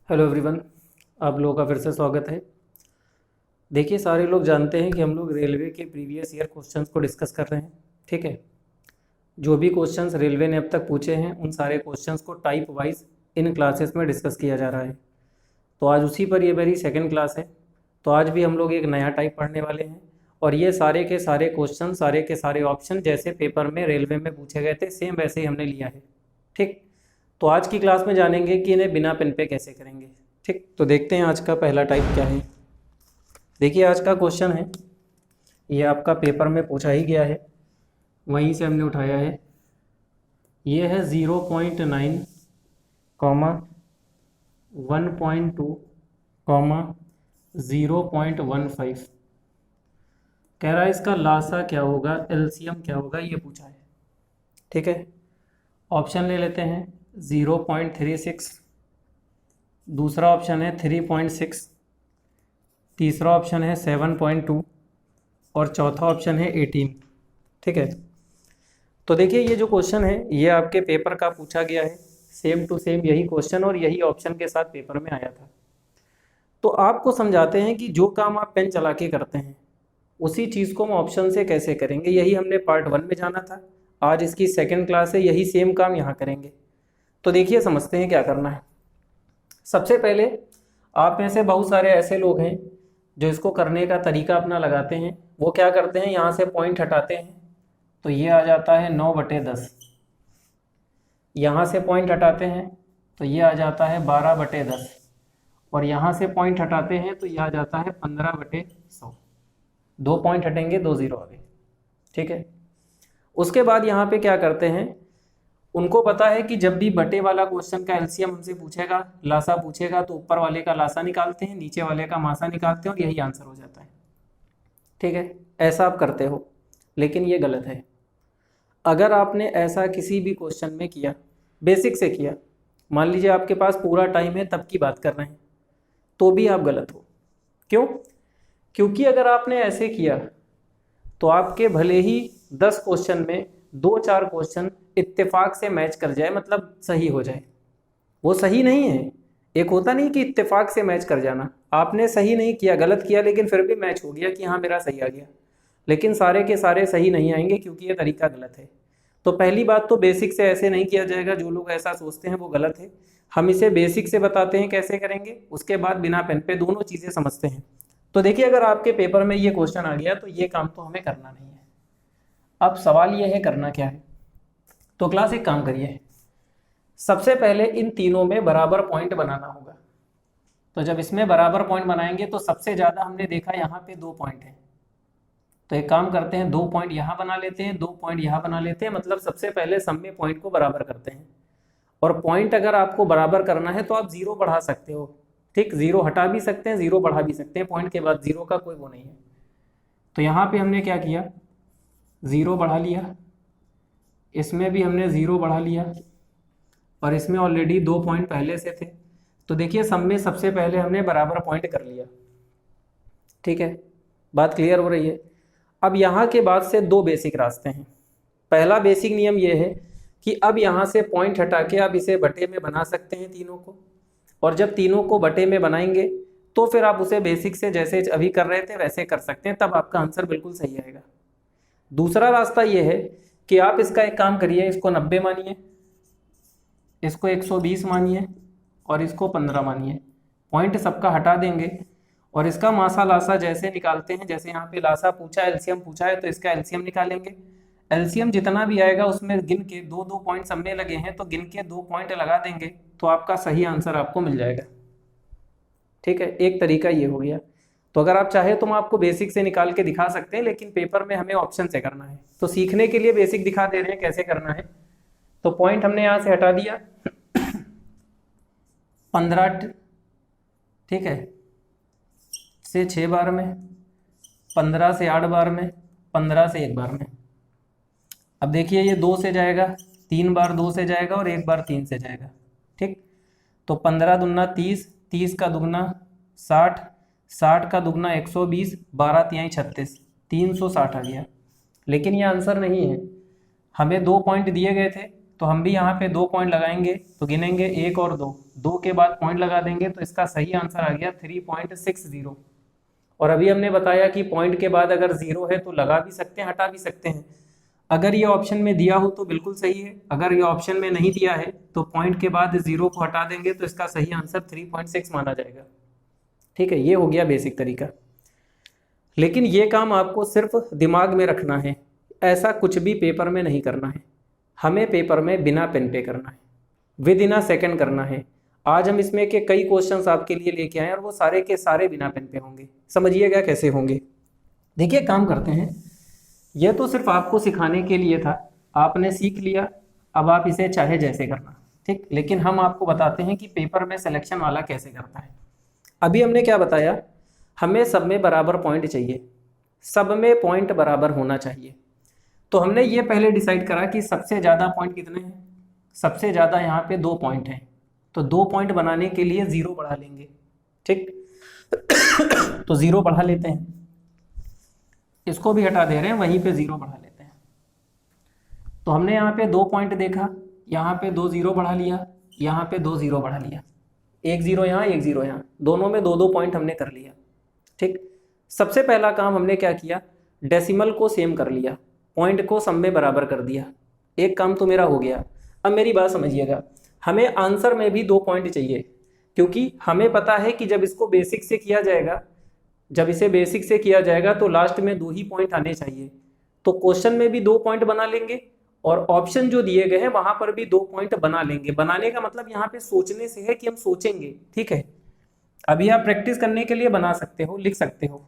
Hello everyone, आप लोगों का फिर से स्वागत है। देखिए, सारे लोग जानते हैं कि हम लोग रेलवे के प्रीवियस ईयर क्वेश्चंस को डिस्कस कर रहे हैं। ठीक है, जो भी क्वेश्चंस रेलवे ने अब तक पूछे हैं उन सारे क्वेश्चंस को टाइप वाइज इन क्लासेस में डिस्कस किया जा रहा है। तो आज उसी पर ये मेरी सेकंड क्लास है। तो आज भी हम लोग एक नया टाइप पढ़ने वाले हैं और ये सारे के सारे क्वेश्चन, सारे के सारे ऑप्शन जैसे पेपर में रेलवे में पूछे गए थे सेम वैसे ही हमने लिया है। ठीक, तो आज की क्लास में जानेंगे कि इन्हें बिना पेन पे कैसे करेंगे। ठीक, तो देखते हैं आज का पहला टाइप क्या है। देखिए, आज का क्वेश्चन है, ये आपका पेपर में पूछा ही गया है, वहीं से हमने उठाया है। ये है 0.9, 1.2, 0.15। कह रहा है इसका लासा क्या होगा, एलसीएम क्या होगा, ये पूछा है। ठीक है, ऑप्शन ले लेते हैं। 0.36, दूसरा ऑप्शन है 3.6, तीसरा ऑप्शन है 7.2 और चौथा ऑप्शन है 18। ठीक है, तो देखिए ये जो क्वेश्चन है ये आपके पेपर का पूछा गया है, सेम टू सेम यही क्वेश्चन और यही ऑप्शन के साथ पेपर में आया था। तो आपको समझाते हैं कि जो काम आप पेन चला के करते हैं उसी चीज़ को हम ऑप्शन से कैसे करेंगे। यही हमने पार्ट 1 में जाना था, आज इसकी सेकेंड क्लास है, यही सेम काम यहाँ करेंगे। तो देखिए समझते हैं क्या करना है। सबसे पहले आप में से बहुत सारे ऐसे लोग हैं जो इसको करने का तरीका अपना लगाते हैं। वो क्या करते हैं, यहाँ से पॉइंट हटाते हैं तो ये आ जाता है 9/10, यहाँ से पॉइंट हटाते हैं तो ये आ जाता है 12/10 और यहाँ से पॉइंट हटाते हैं तो ये आ जाता है 15/100। 2 पॉइंट हटेंगे, 2 जीरो आ गए। ठीक है, उसके बाद यहाँ पे क्या करते हैं, उनको पता है कि जब भी बटे वाला क्वेश्चन का एलसीएम हमसे पूछेगा, लासा पूछेगा, तो ऊपर वाले का लासा निकालते हैं, नीचे वाले का मासा निकालते हैं और यही आंसर हो जाता है। ठीक है, ऐसा आप करते हो, लेकिन ये गलत है। अगर आपने ऐसा किसी भी क्वेश्चन में किया, बेसिक से किया, मान लीजिए आपके पास पूरा टाइम है तब की बात कर रहे हैं, तो भी आप गलत हो। क्यों? क्योंकि अगर आपने ऐसे किया तो आपके भले ही 10 क्वेश्चन में 2-4 क्वेश्चन इत्तेफाक से मैच कर जाए, मतलब सही हो जाए, वो सही नहीं है। एक होता नहीं कि इत्तेफाक से मैच कर जाना, आपने सही नहीं किया, गलत किया, लेकिन फिर भी मैच हो गया कि हाँ मेरा सही आ गया, लेकिन सारे के सारे सही नहीं आएंगे क्योंकि ये तरीका गलत है। तो पहली बात तो बेसिक से ऐसे नहीं किया जाएगा, जो लोग ऐसा सोचते हैं वो गलत है। हम इसे बेसिक से बताते हैं कैसे करेंगे, उसके बाद बिना पेन पे दोनों चीज़ें समझते हैं। तो देखिए, अगर आपके पेपर में ये क्वेश्चन आ गया तो ये काम तो हमें करना नहीं है। अब सवाल ये है करना क्या है। तो क्लास एक काम करिए, सबसे पहले इन तीनों में बराबर पॉइंट बनाना होगा। तो जब इसमें बराबर पॉइंट बनाएंगे तो सबसे ज़्यादा हमने देखा यहाँ पे 2 पॉइंट है, तो एक काम करते हैं 2 पॉइंट यहाँ बना लेते हैं, 2 पॉइंट यहाँ बना लेते हैं, मतलब सबसे पहले सब में पॉइंट को बराबर करते हैं। और पॉइंट अगर आपको बराबर करना है तो आप 0 बढ़ा सकते हो। ठीक, 0 हटा भी सकते हैं, 0 बढ़ा भी सकते हैं, पॉइंट के बाद 0 का कोई वो नहीं है। तो यहाँ पे हमने क्या किया, 0 बढ़ा लिया, इसमें भी हमने 0 बढ़ा लिया और इसमें ऑलरेडी 2 पॉइंट पहले से थे। तो देखिए सब में सबसे पहले हमने बराबर पॉइंट कर लिया। ठीक है, बात क्लियर हो रही है। अब यहाँ के बाद से 2 बेसिक रास्ते हैं। पहला बेसिक नियम ये है कि अब यहाँ से पॉइंट हटा के आप इसे बटे में बना सकते हैं तीनों को, और जब तीनों को बटे में बनाएंगे तो फिर आप उसे बेसिक से जैसे अभी कर रहे थे वैसे कर सकते हैं, तब आपका आंसर बिल्कुल सही आएगा। दूसरा रास्ता ये है कि आप इसका एक काम करिए, इसको 90 मानिए, इसको 120 मानिए और इसको 15 मानिए, पॉइंट सबका हटा देंगे और इसका मासा लासा जैसे निकालते हैं, जैसे यहाँ पे लासा पूछा, एलसीएम पूछा है तो इसका एलसीएम निकालेंगे। एलसीएम जितना भी आएगा उसमें गिन के 2-2 पॉइंट सब में लगे हैं तो गिन के 2 पॉइंट लगा देंगे तो आपका सही आंसर आपको मिल जाएगा। ठीक है, एक तरीका ये हो गया। तो अगर आप चाहे तो हम आपको बेसिक से निकाल के दिखा सकते हैं, लेकिन पेपर में हमें ऑप्शन से करना है, तो सीखने के लिए बेसिक दिखा दे रहे हैं कैसे करना है। तो पॉइंट हमने यहाँ से हटा दिया 15, ठीक है, से 6 बार में, 15 से 8 बार में, 15 से 1 बार में। अब देखिए ये 2 से जाएगा, 3 बार 2 से जाएगा और 1 बार 3 से जाएगा। ठीक, तो 15 दूना 30, 30 का दुगना 60, 60 का दुगना 120, 12 तिहाई 36, 360 आ गया। लेकिन ये आंसर नहीं है, हमें 2 पॉइंट दिए गए थे तो हम भी यहाँ पे 2 पॉइंट लगाएंगे, तो गिनेंगे 1 और 2, 2 के बाद पॉइंट लगा देंगे, तो इसका सही आंसर आ गया 3.60। और अभी हमने बताया कि पॉइंट के बाद अगर 0 है तो लगा भी सकते हैं, हटा भी सकते हैं। अगर ये ऑप्शन में दिया हो तो बिल्कुल सही है, अगर ये ऑप्शन में नहीं दिया है तो पॉइंट के बाद 0 को हटा देंगे, तो इसका सही आंसर 3.6 माना जाएगा। ठीक है, ये हो गया बेसिक तरीका। लेकिन ये काम आपको सिर्फ दिमाग में रखना है, ऐसा कुछ भी पेपर में नहीं करना है। हमें पेपर में बिना पेन पे करना है, विद इन अ सेकेंड करना है। आज हम इसमें के कई क्वेश्चंस आपके लिए लेके आए और वो सारे के सारे बिना पेन पे होंगे। समझिएगा कैसे होंगे। देखिए काम करते हैं, यह तो सिर्फ आपको सिखाने के लिए था, आपने सीख लिया, अब आप इसे चाहे जैसे करना, ठीक। लेकिन हम आपको बताते हैं कि पेपर में सिलेक्शन वाला कैसे करता है। अभी हमने क्या बताया, हमें सब में बराबर पॉइंट चाहिए, सब में पॉइंट बराबर होना चाहिए। तो हमने ये पहले डिसाइड करा कि सबसे ज़्यादा पॉइंट कितने हैं, सबसे ज़्यादा यहाँ पे 2 पॉइंट हैं, तो 2 पॉइंट बनाने के लिए 0 बढ़ा लेंगे, ठीक। तो 0 बढ़ा लेते हैं, इसको भी हटा दे रहे हैं, वहीं पे 0 बढ़ा लेते हैं। तो हमने यहाँ पे 2 पॉइंट देखा, यहाँ पे 2 0 बढ़ा लिया, यहाँ पे 2 0 बढ़ा लिया, 1 0 यहाँ 1 0 यहाँ, दोनों में 2 पॉइंट हमने कर लिया, ठीक। सबसे पहला काम हमने क्या किया, डेसिमल को सेम कर लिया, पॉइंट को सब में बराबर कर दिया। एक काम तो मेरा हो गया। अब मेरी बात समझिएगा, हमें आंसर में भी 2 पॉइंट चाहिए, क्योंकि हमें पता है कि जब इसको बेसिक से किया जाएगा, जब इसे बेसिक से किया जाएगा तो लास्ट में 2 ही पॉइंट आने चाहिए। तो क्वेश्चन में भी 2 पॉइंट बना लेंगे और ऑप्शन जो दिए गए हैं वहां पर भी 2 पॉइंट बना लेंगे। बनाने का मतलब यहाँ पे सोचने से है कि हम सोचेंगे, ठीक है। अभी आप प्रैक्टिस करने के लिए बना सकते हो, लिख सकते हो।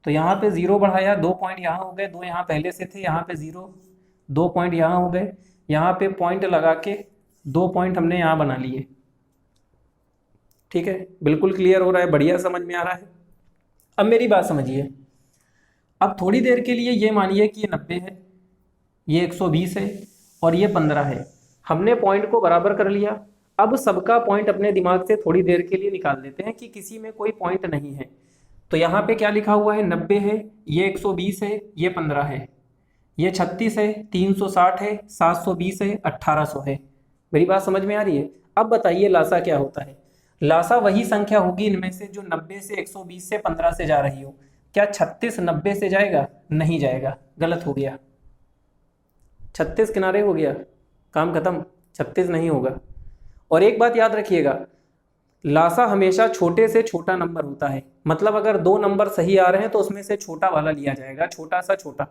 तो यहाँ पे 0 बढ़ाया, 2 पॉइंट यहाँ हो गए, 2 यहाँ पहले से थे, यहाँ पे 0, 2 पॉइंट यहाँ हो गए, यहाँ पे पॉइंट लगा के 2 पॉइंट हमने यहाँ बना लिए, ठीक है। बिल्कुल क्लियर हो रहा है, बढ़िया समझ में आ रहा है। अब मेरी बात समझिए, अब थोड़ी देर के लिए ये मानिए कि ये 90 है, ये 120 है और ये 15 है। हमने पॉइंट को बराबर कर लिया। अब सबका पॉइंट अपने दिमाग से थोड़ी देर के लिए निकाल देते हैं कि किसी में कोई पॉइंट नहीं है। तो यहाँ पे क्या लिखा हुआ है, 90 है, ये 120 है, ये 15 है, ये 36 है, 360 है, 720 है, 1800 है। मेरी बात समझ में आ रही है। अब बताइए लासा क्या होता है। लासा वही संख्या होगी इनमें से जो 90 से 120 से 15 से जा रही हो। क्या 36 90 से जाएगा? नहीं जाएगा, गलत हो गया। 36 किनारे हो गया, काम खत्म, 36 नहीं होगा। और एक बात याद रखिएगा, लासा हमेशा छोटे से छोटा नंबर होता है। मतलब अगर 2 नंबर सही आ रहे हैं तो उसमें से छोटा वाला लिया जाएगा, छोटा सा छोटा।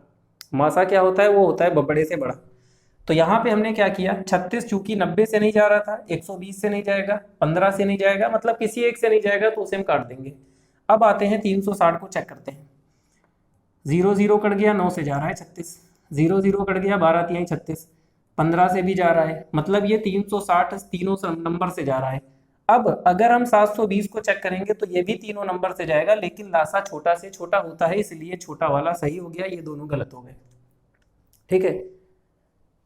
मासा क्या होता है, वो होता है बड़े से बड़ा। तो यहाँ पे हमने क्या किया, 36 चूंकि 90 से नहीं जा रहा था, 120 से नहीं जाएगा, 15 से नहीं जाएगा, मतलब किसी एक से नहीं जाएगा, तो उसे हम काट देंगे। अब आते हैं 360 को चेक करते हैं। 0 0 कट गया, 9 से जा रहा है 36, 0 0 कट गया, 12 3 36, 15 से भी जा रहा है, मतलब ये 360 तीनों नंबर से जा रहा है। अब अगर हम 720 को चेक करेंगे तो ये भी तीनों नंबर से जाएगा, लेकिन लासा छोटा से छोटा होता है, इसलिए छोटा वाला सही हो गया, ये दोनों गलत हो गए, ठीक है।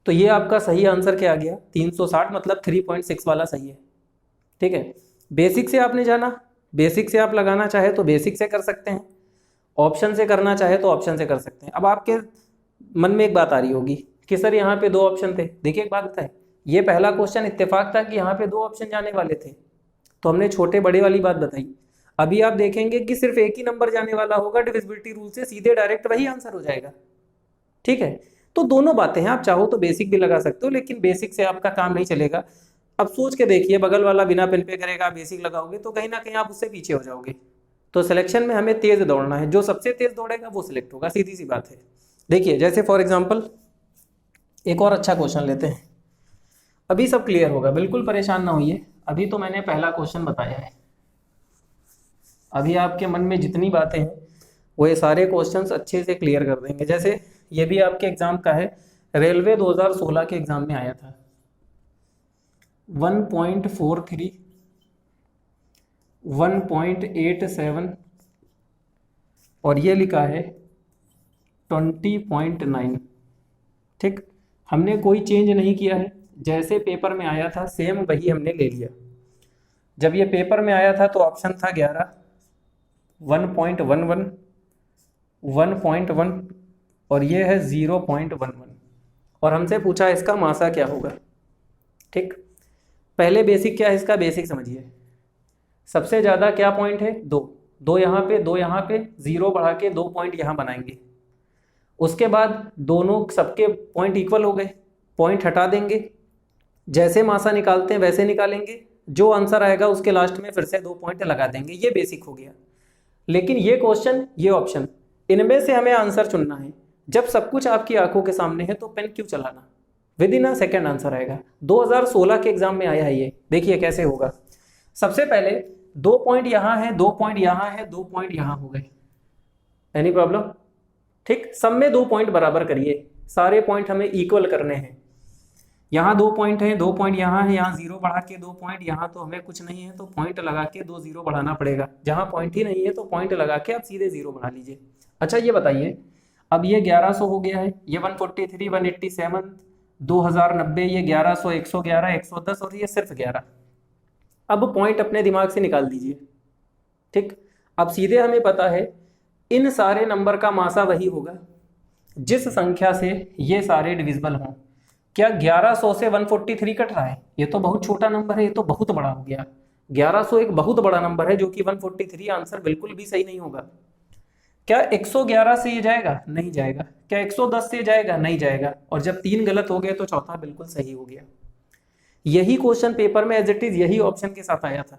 तो ये आपका सही आंसर क्या आ गया, 360, मतलब 3.6 वाला सही है, ठीक है। बेसिक से आपने जाना, बेसिक से आप लगाना चाहे तो बेसिक से कर सकते हैं, ऑप्शन से करना चाहे तो ऑप्शन से कर सकते हैं। अब आपके मन में एक बात आ रही होगी कि सर यहाँ पे 2 ऑप्शन थे। देखिए एक बात बताए, ये पहला क्वेश्चन इत्तेफाक था कि यहाँ पे 2 ऑप्शन जाने वाले थे, तो हमने छोटे बड़े वाली बात बताई। अभी आप देखेंगे कि सिर्फ एक ही नंबर जाने वाला होगा, डिविजिबिलिटी रूल से सीधे डायरेक्ट वही आंसर हो जाएगा, ठीक है। तो दोनों बातें हैं, आप चाहो तो बेसिक भी लगा सकते हो, लेकिन बेसिक से आपका काम नहीं चलेगा। अब सोच के देखिए, बगल वाला बिना पेन पे करेगा, बेसिक लगाओगे तो कहीं ना कहीं आप उससे पीछे हो जाओगे। तो सिलेक्शन में हमें तेज दौड़ना है, जो सबसे तेज दौड़ेगा वो सिलेक्ट होगा, सीधी सी बात है। देखिए जैसे फॉर एग्जाम्पल एक और अच्छा क्वेश्चन लेते हैं, अभी सब क्लियर होगा, बिल्कुल परेशान ना होइए। अभी तो मैंने पहला क्वेश्चन बताया है, अभी आपके मन में जितनी बातें हैं वो ये सारे क्वेश्चंस अच्छे से क्लियर कर देंगे। जैसे ये भी आपके एग्जाम का है, रेलवे 2016 के एग्जाम में आया था, 1.43, 1.87 और ये लिखा है 20.9, ठीक। हमने कोई चेंज नहीं किया है, जैसे पेपर में आया था सेम वही हमने ले लिया। जब ये पेपर में आया था तो ऑप्शन था 11, 1.11, 1.1 और ये है 0.11, और हमसे पूछा इसका मासा क्या होगा। ठीक, पहले बेसिक क्या है इसका, बेसिक समझिए। सबसे ज़्यादा क्या पॉइंट है, 2, 2 यहाँ पे, 2 यहाँ पे, 0 बढ़ा के 2 पॉइंट यहाँ बनाएंगे। उसके बाद दोनों सबके पॉइंट इक्वल हो गए, पॉइंट हटा देंगे, जैसे मासा निकालते हैं वैसे निकालेंगे, जो आंसर आएगा उसके लास्ट में फिर से 2 पॉइंट लगा देंगे। ये बेसिक हो गया। लेकिन ये क्वेश्चन, ये ऑप्शन, इनमें से हमें आंसर चुनना है। जब सब कुछ आपकी आंखों के सामने है तो पेन क्यों चलाना, with in a second answer आएगा। 2016 के एग्जाम में आया है ये, देखिए कैसे होगा। सबसे पहले 2 पॉइंट यहाँ है, 2 पॉइंट यहाँ है, 2 पॉइंट यहाँ हो गए, एनी प्रॉब्लम? ठीक, सब में 2 पॉइंट बराबर करिए, सारे पॉइंट हमें इक्वल करने हैं। यहाँ 2 पॉइंट है, 2 पॉइंट यहाँ है, यहाँ 0 बढ़ा के 2 पॉइंट, यहाँ तो हमें कुछ नहीं है तो पॉइंट लगा के 2 0 बढ़ाना पड़ेगा। जहाँ पॉइंट ही नहीं है तो पॉइंट लगा के आप सीधे 0 बढ़ा लीजिए। अच्छा ये बताइए, अब ये 1100 हो गया है, ये 143, 187, 2090, ये 1100, 111, 110 और ये सिर्फ 11। अब पॉइंट अपने दिमाग से निकाल दीजिए। ठीक, अब सीधे हमें पता है इन सारे नंबर का मासा वही होगा जिस संख्या से ये सारे डिविजिबल हों। क्या 1100 से 143 कट रहा है? ये तो बहुत छोटा नंबर है, ये तो बहुत बड़ा हो गया। 1100 एक बहुत बड़ा नंबर है जो कि 143, आंसर बिल्कुल भी सही नहीं होगा। क्या 111 से ये जाएगा? नहीं जाएगा। क्या 110 से जाएगा? नहीं जाएगा। और जब 3 गलत हो गए तो चौथा बिल्कुल सही हो गया। यही क्वेश्चन पेपर में एज इट इज यही ऑप्शन के साथ आया था।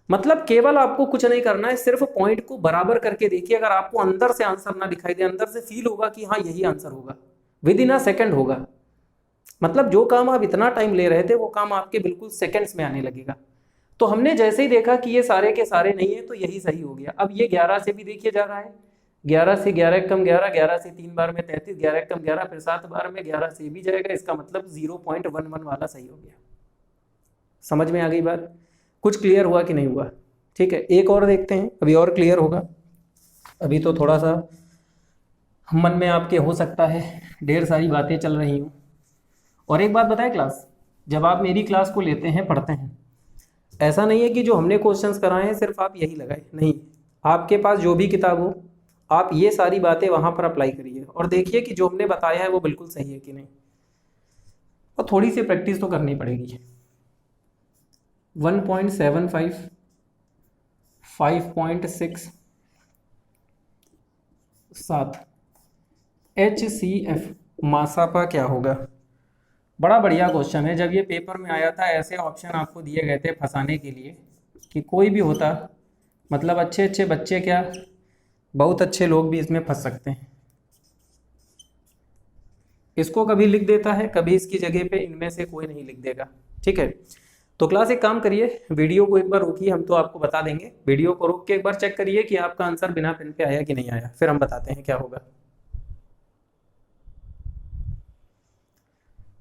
मतलब केवल आपको कुछ नहीं करना है, सिर्फ पॉइंट को बराबर करके देखिए। अगर आपको अंदर से आंसर ना दिखाई दे, अंदर से फील होगा कि हाँ यही आंसर होगा, विद इन अ सेकेंड होगा। मतलब जो काम आप इतना टाइम ले रहे थे वो काम आपके बिल्कुल सेकंड्स में आने लगेगा। तो हमने जैसे ही देखा कि ये सारे के सारे नहीं है तो यही सही हो गया। अब ये 11 से भी देखिए जा रहा है, 11 से 11 कम 11, 11 से 3 बार में 33, 11 कम 11, फिर 7 बार में 11 से भी जाएगा। इसका मतलब 0.11 वाला सही हो गया। समझ में आ गई बात? कुछ क्लियर हुआ कि नहीं हुआ? ठीक है, एक और देखते हैं, अभी और क्लियर होगा। अभी तो थोड़ा सा मन में आपके हो सकता है ढेर सारी बातें चल रही हूँ। और एक बात बताएं क्लास, जब आप मेरी क्लास को लेते हैं, पढ़ते हैं, ऐसा नहीं है कि जो हमने क्वेश्चंस कराए हैं सिर्फ आप यही लगाए, नहीं। आपके पास जो भी किताब हो आप ये सारी बातें वहाँ पर अप्लाई करिए और देखिए कि जो हमने बताया है वो बिल्कुल सही है कि नहीं। और थोड़ी सी प्रैक्टिस तो करनी पड़ेगी। 1.75, 5.6, 7 HCF मासापा क्या होगा? बड़ा बढ़िया क्वेश्चन है। जब ये पेपर में आया था ऐसे ऑप्शन आपको दिए गए थे फंसाने के लिए कि कोई भी होता, मतलब अच्छे अच्छे बच्चे क्या, बहुत अच्छे लोग भी इसमें फंस सकते हैं। इसको कभी लिख देता है, कभी इसकी जगह पे इनमें से कोई नहीं लिख देगा। ठीक है, तो क्लास एक काम करिए, वीडियो को एक बार रोकिए, हम तो आपको बता देंगे। वीडियो को रोक के एक बार चेक करिए कि आपका आंसर बिना पेन पे आया कि नहीं आया, फिर हम बताते हैं क्या होगा।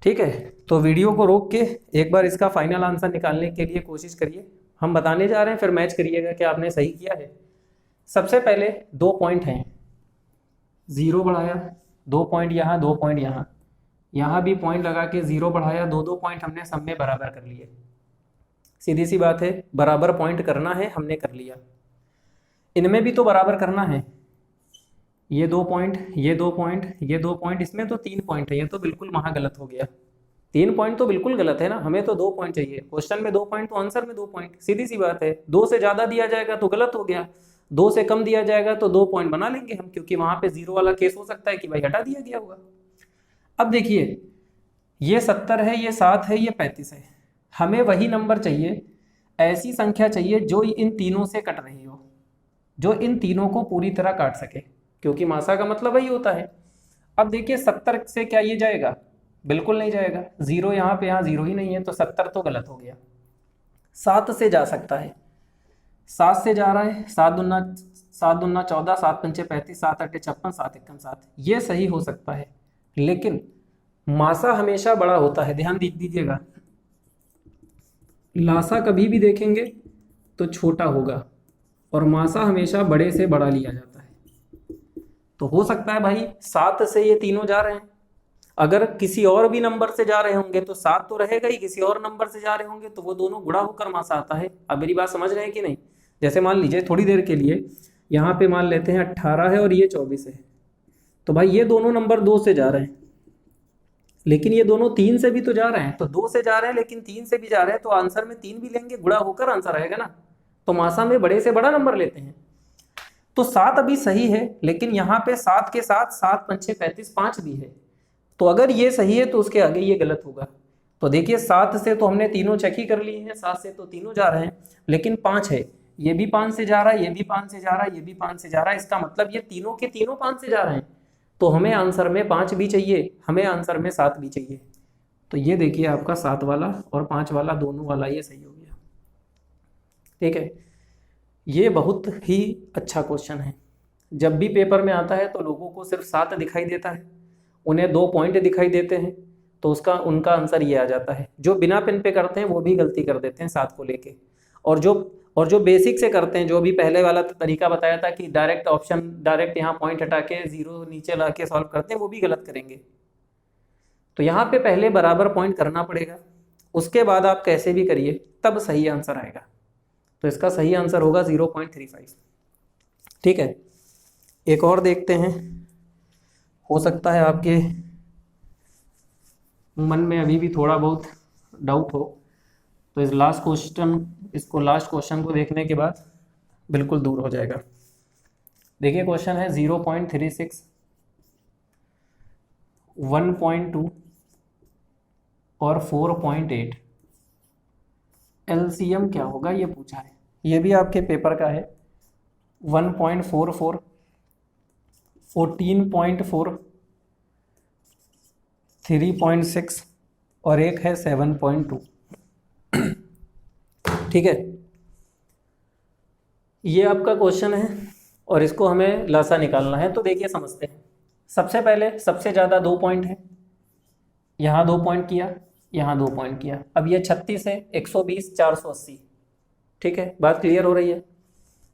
ठीक है, तो वीडियो को रोक के एक बार इसका फाइनल आंसर निकालने के लिए कोशिश करिए। हम बताने जा रहे हैं, फिर मैच करिएगा कि आपने सही किया है। सबसे पहले 2 पॉइंट हैं, 0 बढ़ाया, 2 पॉइंट यहाँ, 2 पॉइंट यहाँ, यहाँ भी पॉइंट लगा के 0 बढ़ाया, 2 पॉइंट हमने सब में बराबर कर लिए। सीधी सी बात है, बराबर पॉइंट करना है, हमने कर लिया। इनमें भी तो बराबर करना है, ये 2 पॉइंट, ये 2 पॉइंट, ये 2 पॉइंट, इसमें तो 3 पॉइंट है, ये तो बिल्कुल वहाँ गलत हो गया। 3 पॉइंट तो बिल्कुल गलत है ना, हमें तो 2 पॉइंट चाहिए। क्वेश्चन में 2 पॉइंट तो आंसर में 2 पॉइंट, सीधी सी बात है। 2 से ज़्यादा दिया जाएगा तो गलत हो गया, 2 से कम दिया जाएगा तो 2 पॉइंट बना लेंगे हम, क्योंकि वहाँ पे 0 वाला केस हो सकता है कि भाई हटा दिया गया होगा। अब देखिए, ये 70 है, ये 7 है, ये 35 है। हमें वही नंबर चाहिए, ऐसी संख्या चाहिए जो इन तीनों से कट रही हो, जो इन तीनों को पूरी तरह काट सके, क्योंकि मासा का मतलब वही होता है। अब देखिए 70 से क्या ये जाएगा? बिल्कुल नहीं जाएगा। 0 यहाँ पे, यहाँ 0 ही नहीं है, तो 70 तो गलत हो गया। 7 से जा सकता है, 7 से जा रहा है, 7 दूना 14, 7 पंचे 35, 7 अट्ठे 56, 7 एकम 7, ये सही हो सकता है। लेकिन मासा हमेशा बड़ा होता है, ध्यान दीजिएगा। लासा कभी भी देखेंगे तो छोटा होगा और मासा हमेशा बड़े से बड़ा लिया जाता है। तो हो सकता है भाई 7 से ये तीनों जा रहे हैं, अगर किसी और भी नंबर से जा रहे होंगे तो 7 तो रहेगा ही, किसी और नंबर से जा रहे होंगे तो वो दोनों गुणा होकर मासा आता है। अब मेरी बात समझ रहे हैं कि नहीं? जैसे मान लीजिए थोड़ी देर के लिए यहाँ पे मान लेते हैं 18 है और ये 24 है, तो भाई ये दोनों नंबर 2 से जा रहे हैं, लेकिन ये दोनों 3 से भी तो जा रहे हैं, तो 2 से जा रहे हैं लेकिन 3 से भी जा रहे हैं, तो आंसर में 3 भी लेंगे, गुणा होकर आंसर आएगा ना। तो मासा में बड़े से बड़ा नंबर लेते हैं। तो 7 अभी सही है, लेकिन यहाँ पे 7 के साथ 7 5 6 35 5 भी है। तो अगर ये सही है तो उसके आगे ये गलत होगा। तो देखिए 7 से तो हमने तीनों चेक ही कर लिए हैं, 7 से तो तीनों जा रहे हैं, लेकिन 5 है, ये भी 5 से जा रहा है, ये भी 5 से जा रहा है, ये भी 5 से जा रहा है। इसका मतलब ये तीनों के तीनों 5 से जा रहे हैं। तो हमें आंसर में 5 भी चाहिए, हमें आंसर में 7 भी चाहिए। तो ये देखिए आपका 7 वाला और 5 वाला दोनों वाला ये सही हो गया। ठीक है, ये बहुत ही अच्छा क्वेश्चन है। जब भी पेपर में आता है तो लोगों को सिर्फ 7 दिखाई देता है, उन्हें 2 पॉइंट दिखाई देते हैं, तो उनका आंसर ये आ जाता है। जो बिना पेन पे करते हैं वो भी गलती कर देते हैं 7 को लेके, और जो बेसिक से करते हैं, जो भी पहले वाला तरीका बताया था कि डायरेक्ट यहाँ पॉइंट हटा के 0 नीचे ला के सॉल्व करते हैं, वो भी गलत करेंगे। तो यहाँ पे पहले बराबर पॉइंट करना पड़ेगा, उसके बाद आप कैसे भी करिए तब सही आंसर आएगा। तो इसका सही आंसर होगा 0.35। ठीक है, एक और देखते हैं, हो सकता है आपके मन में अभी भी थोड़ा बहुत डाउट हो, तो इसको लास्ट क्वेश्चन को देखने के बाद बिल्कुल दूर हो जाएगा। देखिए क्वेश्चन है 0.36, 1.2 और 4.8, एलसीएम क्या होगा ये पूछा है। ये भी आपके पेपर का है। 1.44, 14.4, 3.6 और एक है 7.2। ठीक है, ये आपका क्वेश्चन है और इसको हमें लासा निकालना है। तो देखिए समझते हैं। सबसे पहले सबसे ज़्यादा 2 पॉइंट है, यहाँ 2 पॉइंट किया, यहाँ 2 पॉइंट किया। अब ये 36 है, 120, 480। ठीक है, बात क्लियर हो रही है।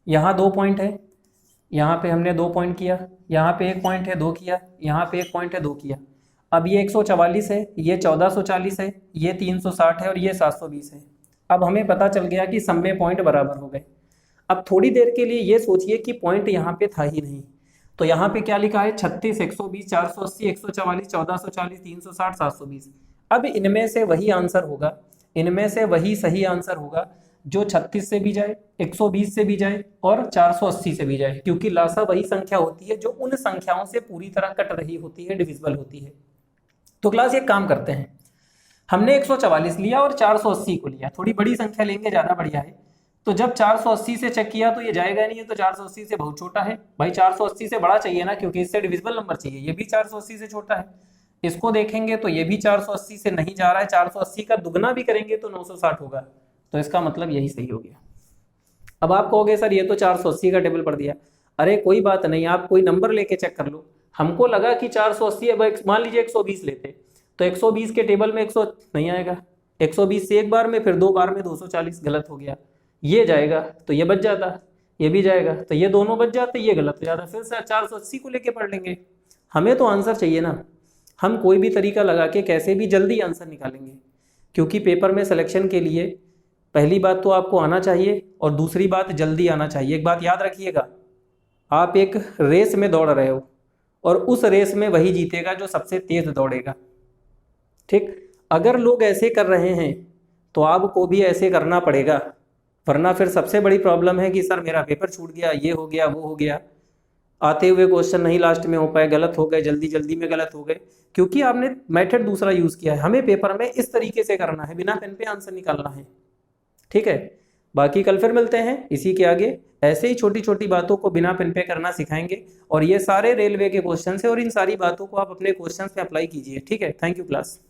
यहाँ 2 पॉइंट है, यहाँ पे हमने 2 पॉइंट किया, यहाँ पे 1 पॉइंट है 2 किया, यहाँ पे 1 पॉइंट है 2 किया। अब ये 144 है, ये 1440 है, ये 360 है और ये 720 है। अब हमें पता चल गया कि सब में पॉइंट बराबर हो गए। अब थोड़ी देर के लिए ये सोचिए कि पॉइंट यहाँ पे था ही नहीं, तो यहाँ पे क्या लिखा है 36, 120, 480, 144, 1440, 360, 720। अब इनमें से वही आंसर होगा, इनमें से वही सही आंसर होगा जो 36 से भी जाए, 120 से भी जाए और 480 से भी जाए, क्योंकि लासा वही संख्या होती है जो उन संख्याओं से पूरी तरह कट रही होती है, डिविजिबल होती है। तो क्लास एक काम करते हैं, हमने 144 लिया और 480 को लिया, थोड़ी बड़ी संख्या लेंगे ज़्यादा बढ़िया है। तो जब 480 से चेक किया तो ये जाएगा नहीं है, तो 480 से बहुत छोटा है भाई, 480 से बड़ा चाहिए ना, क्योंकि इससे डिविजिबल नंबर चाहिए। ये भी 480 से छोटा है, इसको देखेंगे तो ये भी 480 से नहीं जा रहा है, 480 का दुगना भी करेंगे तो 960 होगा। तो इसका मतलब यही सही हो गया। अब आप कहोगे सर ये तो 480 का टेबल पढ़ दिया। अरे कोई बात नहीं, आप कोई नंबर लेके चेक कर लो। हमको लगा कि 480 है, मान लीजिए 120 लेते तो 120 के टेबल में 100 नहीं आएगा, 120 से एक बार में, फिर 2 बार में 240 गलत हो गया, ये जाएगा तो ये बच जाता, ये भी जाएगा तो ये दोनों बच जाते, ये गलत हो जाता, फिर 480 को लेके पढ़ लेंगे। हमें तो आंसर चाहिए ना, हम कोई भी तरीका लगा के कैसे भी जल्दी आंसर निकालेंगे, क्योंकि पेपर में सिलेक्शन के लिए पहली बात तो आपको आना चाहिए और दूसरी बात जल्दी आना चाहिए। एक बात याद रखिएगा, आप एक रेस में दौड़ रहे हो और उस रेस में वही जीतेगा जो सबसे तेज दौड़ेगा। ठीक, अगर लोग ऐसे कर रहे हैं तो आपको भी ऐसे करना पड़ेगा, वरना फिर सबसे बड़ी प्रॉब्लम है कि सर मेरा पेपर छूट गया, ये हो गया, वो हो गया, आते हुए क्वेश्चन नहीं लास्ट में हो पाए, गलत हो गए, जल्दी जल्दी में गलत हो गए, क्योंकि आपने मेथड दूसरा यूज किया है। हमें पेपर में इस तरीके से करना है, बिना पेन पे आंसर निकालना है। ठीक है, बाकी कल फिर मिलते हैं इसी के आगे, ऐसे ही छोटी छोटी बातों को बिना पेन पे करना सिखाएंगे। और ये सारे रेलवे के क्वेश्चन है और इन सारी बातों को आप अपने क्वेश्चन पे अप्लाई कीजिए। ठीक है, थैंक यू क्लास।